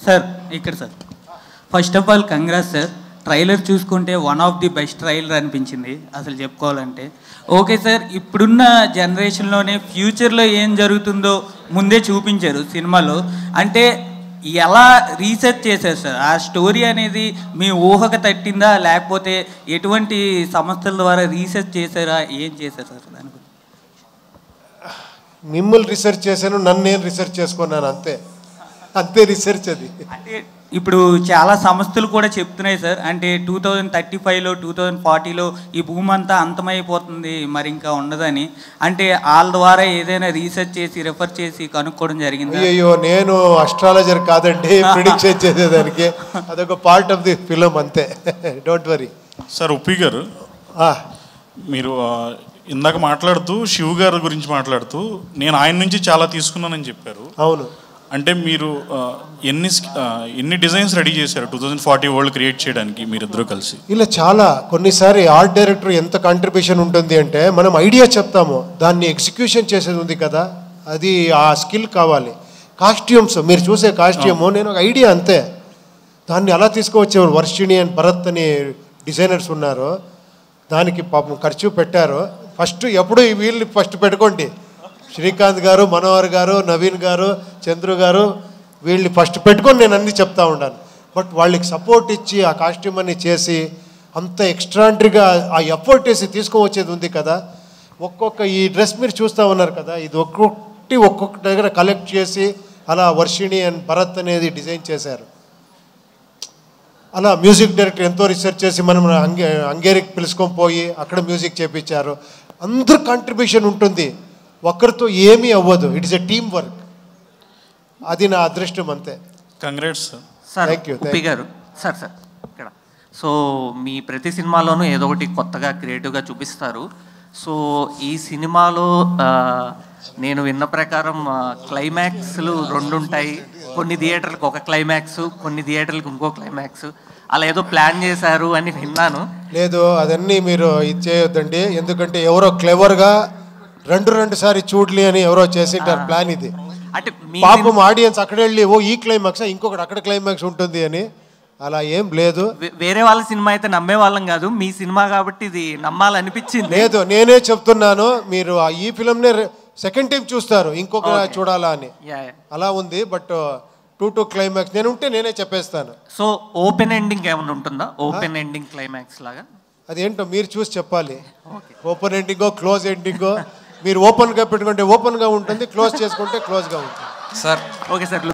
Sir ఇక్కడ sir first of all congrats sir. Trailer చూసుకుంటే one of the best trailer అనిపించింది అసలు చెప్పుకోవాలంటే. ఓకే సార్, ఇప్పుడున్న జనరేషన్లోనే ఫ్యూచర్లో ఏం జరుగుతుందో ముందే చూపించారు సినిమాలో. అంటే ఎలా రీసెర్చ్ చేశారు సార్? ఆ స్టోరీ అనేది మీ ఊహకు తట్టిందా, లేకపోతే ఎటువంటి సంస్థల ద్వారా రీసెర్చ్ చేశారా, ఏం చేశారు సార్ దాని గురించి? మిమ్మల్ని రీసెర్చ్ చేశాను, నన్ను నేను రీసెర్చ్ చేసుకున్నాను, అంతే అంతే రీసెర్చ్ అది. అంటే ఇప్పుడు చాలా సంస్థలు కూడా చెప్తున్నాయి సార్, అంటే 2035లో 2040లో ఈ భూమి అంతా అంతమైపోతుంది, మరి ఇంకా ఉండదని. అంటే వాళ్ళ ద్వారా ఏదైనా రీసెర్చ్ చేసి రెఫర్ చేసి కనుక్కోవడం జరిగింది? అయ్యో, నేను అస్ట్రాలజర్ కాదండి ప్రిడిక్షన్ చేసేదానికి. అదొక పార్ట్ ఆఫ్ ది ఫిలిం అంతే, డోంట్ వరీ. సార్ ఉప్పి గారు, మీరు ఇందాక మాట్లాడుతూ శివ్ గారి గురించి మాట్లాడుతూ నేను ఆయన నుంచి చాలా తీసుకున్నానని చెప్పారు. అవును. అంటే మీరు ఎన్ని డిజైన్స్ రెడీ చేశారు 2040 వరల్డ్ క్రియేట్ చేయడానికి మీరిద్దరూ కలిసి? ఇలా చాలా కొన్నిసారి ఆర్ట్ డైరెక్టర్ ఎంత కాంట్రిబ్యూషన్ ఉంటుంది అంటే, మనం ఐడియా చెప్తాము, దాన్ని ఎగ్జిక్యూషన్ చేసేది ఉంది కదా, అది ఆ స్కిల్ కావాలి. కాస్ట్యూమ్స్ మీరు చూసే కాస్ట్యూము నేను ఒక ఐడియా అంతే, దాన్ని అలా తీసుకువచ్చేవారు. వర్షిణి అండ్ భరత్ అని డిజైనర్స్ ఉన్నారు, దానికి పాపం ఖర్చు పెట్టారు. ఫస్ట్ ఎప్పుడు వీళ్ళని ఫస్ట్ పెట్టుకోండి, శ్రీకాంత్ గారు, మనోహర్ గారు, నవీన్ గారు, చంద్రు గారు, వీళ్ళని ఫస్ట్ పెట్టుకొని నేను అన్నీ చెప్తా ఉన్నాను. బట్ వాళ్ళకి సపోర్ట్ ఇచ్చి ఆ కాస్ట్యూమ్ అన్ని చేసి అంత ఎక్స్ట్రాండరీగా ఆ ఎఫర్ట్ వేసి తీసుకువచ్చేది ఉంది కదా. ఒక్కొక్క ఈ డ్రెస్ మీరు చూస్తూ ఉన్నారు కదా, ఇది ఒక్కొక్క దగ్గర కలెక్ట్ చేసి అలా వర్షిణి అండ్ భరత్ అనేది డిజైన్ చేశారు. అలా మ్యూజిక్ డైరెక్టర్ ఎంతో రీసెర్చ్ చేసి మనం హంగేరికి పిలుచుకొని పోయి అక్కడ మ్యూజిక్ చేయించారు. అందరు కాంట్రిబ్యూషన్ ఉంటుంది, ఒక్కరితో ఏమీ అవ్వదు. It is a team work, అది నా అదృష్టం అంతే. Congrats sir. ఉప్పి గారు, సార్ ఇక్కడ సో మీ ప్రతి సినిమాలోనూ ఏదో ఒకటి కొత్తగా క్రియేటివ్గా చూపిస్తారు. సో ఈ సినిమాలో నేను విన్న ప్రకారం క్లైమాక్స్లు 2 ఉంటాయి. కొన్ని థియేటర్లకు ఒక క్లైమాక్స్, కొన్ని థియేటర్లకు ఇంకో క్లైమాక్స్, అలా ఏదో ప్లాన్ చేశారు అని విన్నాను. లేదు, అదన్నీ మీరు ఇది చేయొద్దండి, ఎందుకంటే ఎవరో క్లెవర్గా రెండు సారి చూడలి అని ఎవరో చేసింటారు ప్లాన్. ఇది అంటే పాపం ఆడియన్స్ అక్కడ వెళ్ళి ఓ ఈ క్లైమాక్స్ ఇంకొకటి అక్కడ క్లైమాక్స్ ఉంటుంది అని, అలా ఏం లేదు. వేరే వాళ్ళ సినిమా అయితే నమ్మే వాళ్ళం కాదు, మీ సినిమా కాబట్టి ఇది నమ్మాలనిపించింది. లేదు, నేనే చెప్తున్నాను, మీరు ఈ ఫిల్మ్నే సెకండ్ టైం చూస్తారు, ఇంకొక చూడాలా అని, అలా ఉంది. బట్ 2 క్లైమాక్స్ నేను ఉంటే నేనే చెప్పేస్తాను. సో ఓపెన్ ఎండింగ్ ఏమైనా ఉంటుందా? ఓపెన్ ఎండింగ్ క్లైమాక్స్ లాగా అదేంటో మీరు చూసి చెప్పాలి. ఓపెన్ ఎండింగో క్లోజ్ ఎండింగో, మీరు ఓపెన్గా పెట్టుకుంటే ఓపెన్గా ఉంటుంది, క్లోజ్ చేసుకుంటే క్లోజ్గా ఉంటుంది. Sir okay sir.